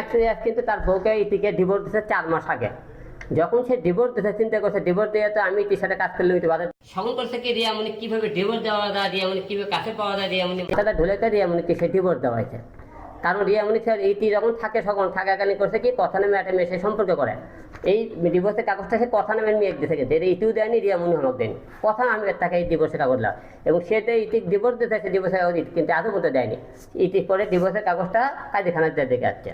ম্যাক্সিয়াস কিন্তু তার বউকে ইতিকে ডিভোর্স দিয়েছে 4 মাস আগে। যখন সে ডিভোর্স দিতে চিন্তা করছে ডিভোর্স দিয়ে তো আমি ইতির সাথে কাজ করলে হইতে পারে, সঙ্গ করছে কি রিয়ামণি কিভাবে ডিভোর্স দেওয়া যায়, রিয়ামণি কিভাবে কাছে পাওয়া যায়, রিয়ামণি সেটা ঢুলেতে রিয়ামণিকে সে ডিভোর্স দেওয়া হয়েছে। কারণ রিয়ামণি স্যার ইতি যখন থাকে তখন থাকাকানি করছে কি কথা নামে একটা মেয়ে সে সম্পর্ক করে। এই ডিভোর্সের কাগজটা সে কথা নামে মেয়ে দিতে থেকে ইতিও দেয়নি, রিয়ামণি আমাকে দেয়নি, কথা আমি তাকে এই ডিভোর্সের কাগজ লাভ এবং সেটা ইতি ডিভোর্স দিতে সে ডিভোর্সের কাগজ কিন্তু আজও পর্যন্ত দেয়নি। ইতি করে ডিভোর্সের কাগজটা কাজীখানার দিয়ে দেখে আসছে।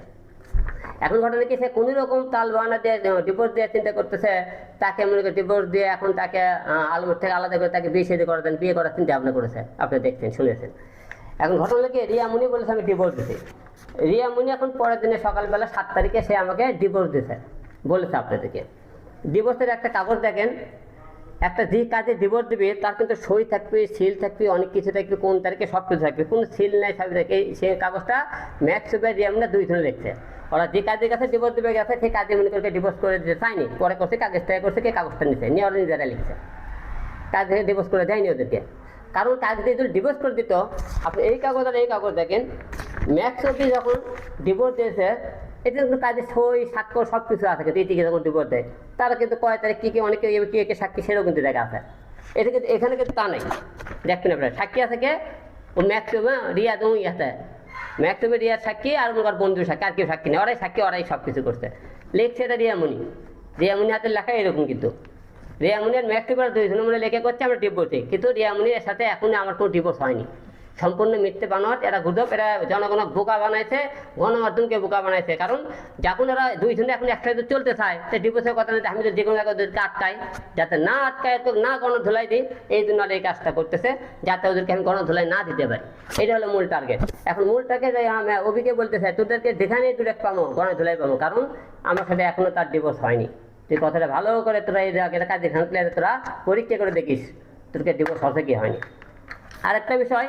এখন ঘটনা কি সে কোনো রকম তাল বাহানা দিয়ে ডিভোর্স দিয়ে চিন্তা করতেছে, তাকে মনে করে ডিভোর্স দিয়ে এখন তাকে আলমোর থেকে আলাদা করে তাকে বিয়ে শাদী করাতেন, বিয়ে করার চিন্তা ভাবনা করেছে, আপনি দেখছেন শুনেছেন। এখন ঘটনা কি রিয়ামণি বলেছে আমি ডিভোর্স দিছি। রিয়ামণি এখন পরের দিনে সকালবেলা 7 তারিখে সে আমাকে ডিভোর্স দিছে বলেছে আপনাদেরকে। ডিভোর্সের একটা কাগজ দেখেন, একটা যে কাজে ডিভোর্স দেবে তার কিন্তু সই থাকবে, সিল থাকবে, অনেক কিছু থাকবে, কোন তারিখে সব কিছু থাকবে, কোনো সিল নেই সব থাকে। সেই কাগজটা ম্যাক্স সুপার রিয়ামণি 2 জনে লিখছে। ওরা যে কাজের কাছে ডিভোর্স দেবে গেছে সেই কাজে মনে করে ডিভোর্স করে দিতে চায়নি, পরে করছে কাগজটা করছে কি কাগজটা নিচ্ছে নিয়ে ওরা নিজেরা লিখছে, কাজ থেকে ডিভোর্স করে দেয়নি ওদেরকে। কারণ কাজ দিয়ে যদি ডিভোর্স করে দিত, আপনি এই কাগজ আর এই কাগজ দেখেন, ম্যাক্স অব্দি যখন ডিভোর্স দিয়েছে এটা কিন্তু কাজে সই স্বাক্ষর সব কিছু আছে, কিন্তু এটিকে যখন ডিভোর্স দেয় তারা কিন্তু কয় তারিখ কী কী অনেকে কে কে সাক্ষী সেটাও কিন্তু দেখা আছে। এটা কিন্তু এখানে কিন্তু তা নেই, দেখবেন আপনার সাক্ষী আছে কে ও ম্যাক্সিমাম রিয়া দু আছে, ম্যাক্সিমাম রিয়ার সাক্ষী আর ওনার বন্ধুর সাক্ষী, আর কেউ সাক্ষী নেই, ওরাই সাক্ষী, ওরাই সব কিছু করছে। লিখছে এটা রিয়ামণি, রিয়ামণি হাতের লেখা এরকম কিন্তু রিয়ামণির ম্যাক্সিমাম 2 জনে মিলে লেখে করছে আমরা ডিভোর্সে, কিন্তু রিয়ামণির সাথে এখন আমার কোনো ডিভোর্স হয়নি, সম্পূর্ণ মিথ্যে বানোয়াট, এরা গুজব, এরা জনগণকে বোকা বানাইছে, গণমাধ্যমকে বোকা বানাইছে। কারণ যখন এরা 2 জনে এখন একসাথে চলতে চায় সে ডিভোর্সের কথা নিতে আমি তো যে কোনো জায়গায় ওদেরকে আটকাই, যাতে না আটকায় তো না গণধোলাই দিই, এই জন্য আর এই কাজটা করতেছে যাতে ওদেরকে আমি গণধোলাই না দিতে পারি। এটা হলো মূল টার্গেট। এখন মূল টার্গেট অভিকে বলতে চাই তোদেরকে যেখানেই দূরে পাবো গণধোলাই পাবো, কারণ আমার সাথে এখনো তার ডিভোর্স হয়নি। তুই কথাটা ভালো করে তোরা এই জায়গাটা কাজে ঘাঁটলে তোরা পরীক্ষা করে দেখিস তোদেরকে ডিভোর্স হচ্ছে কি হয়নি। আরেকটা বিষয়,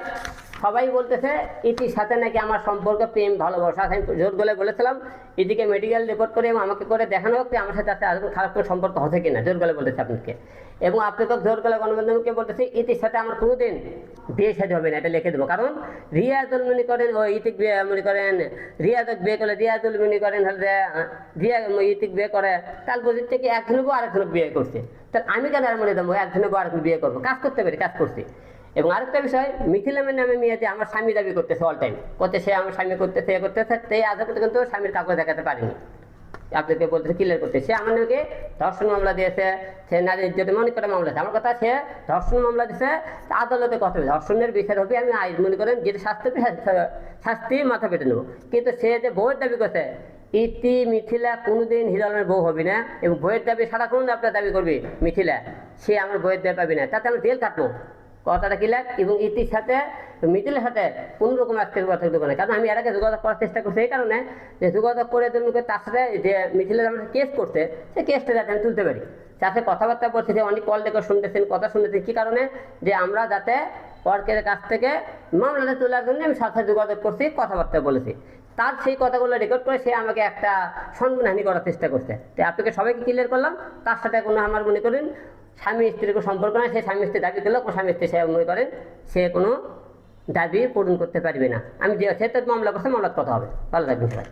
সবাই বলতেছে ইতির সাথে নাকি আমার সম্পর্ক প্রেম ভালোবাসা, আমি জোর গলে বলেছিলাম এদিকে মেডিকেল রিপোর্ট করে এবং আমাকে করে দেখানো হোক আমার সাথে আজকে খারাপ কোনো সম্পর্ক হচ্ছে কিনা, জোর গলে বলতেছে আপনাকে। এবং আপনাকে জোর গলে গণমাধ্যমকে বলতেছে ইতির সাথে আমার কোনোদিন বিয়ে শাদী হবে না, এটা লিখে দেবো। কারণ রিয়াজুল মনে করেন ও ইতিক বিয়ে মনে করেন, রিয়াজক বিয়ে করলে রিয়াজুল মনে করেন হলে রিয়া ইতিক বিয়ে করে, তার বুঝির থেকে একজন বউ আরেকজন বিয়ে করছে, তাহলে আমি কেন আর মনে দেবো একজনের বউ আরেকজন বিয়ে করবো, কাজ করতে পারি, কাজ করছি। এবং আরেকটা বিষয়, মিথিলামের নামে মেয়েতে আমার স্বামী দাবি করতেছে অল টাইম, করতে সে আমার স্বামী করতেছে এ করতেছে, তাই আজ পর্যন্ত কিন্তু স্বামীর কাগজ দেখাতে পারিনি, আপনাকে বলতেছে ক্লিয়ার করতে। সে আমার নাকি ধর্ষণ মামলা দিয়েছে, সে নারী নির্যাতন অনেক কটা মামলা আছে, আমার কথা সে ধর্ষণ মামলা দিয়েছে, আদালতে কথা হবে ধর্ষণের বিচার হবে, আমি আইন মনে করেন যেটা শাস্তি মাথা পেতে নেবো। কিন্তু সে যে বউয়ের দাবি করছে ইতি মিথিলা কোনোদিন হিরো আলমের বউ হবি না, এবং বইয়ের দাবি সারাক্ষণ আপনার দাবি করবি মিথিলা, সে আমার বইয়ের দাবি পাবি না, তাতে আমি জেল কাটবো, কথাটা ক্লিয়ার। এবং ইতির সাথে মিথিলের সাথে কোনো রকম আজকে যোগাযোগ দেবো না, কারণ আমি এর আগে যোগাযোগ করার চেষ্টা করছি এই কারণে যে যোগাযোগ করে তার সাথে যে মিথিলের আমার কেস করছে সে কেসটা যাতে আমি তুলতে পারি, যাতে কথাবার্তা বলছি, যে অনেক কল দেখে শুনতেছেন কথা শুনতেছেন, কী কারণে যে আমরা যাতে ওয়ার্কের কাছ থেকে মামলাটা তোলার জন্য আমি সাথে যোগাযোগ করছি, কথাবার্তা বলেছি, তার সেই কথাগুলো রেকর্ড করে সে আমাকে একটা সম্মানহানি করার চেষ্টা করছে। তো আপনাকে সবাইকে ক্লিয়ার করলাম, তার সাথে কোনো আমার মনে করেন স্বামী স্ত্রীর কোনো সম্পর্ক নয়, সে স্বামী স্ত্রী দাবি করলেও স্বামী স্ত্রী সে মনে করেন সে কোনো দাবি পূরণ করতে পারবে না। আমি যে সে তো মামলা করছে, মামলার কথা হবে। ভালো থাকবেন সবাই।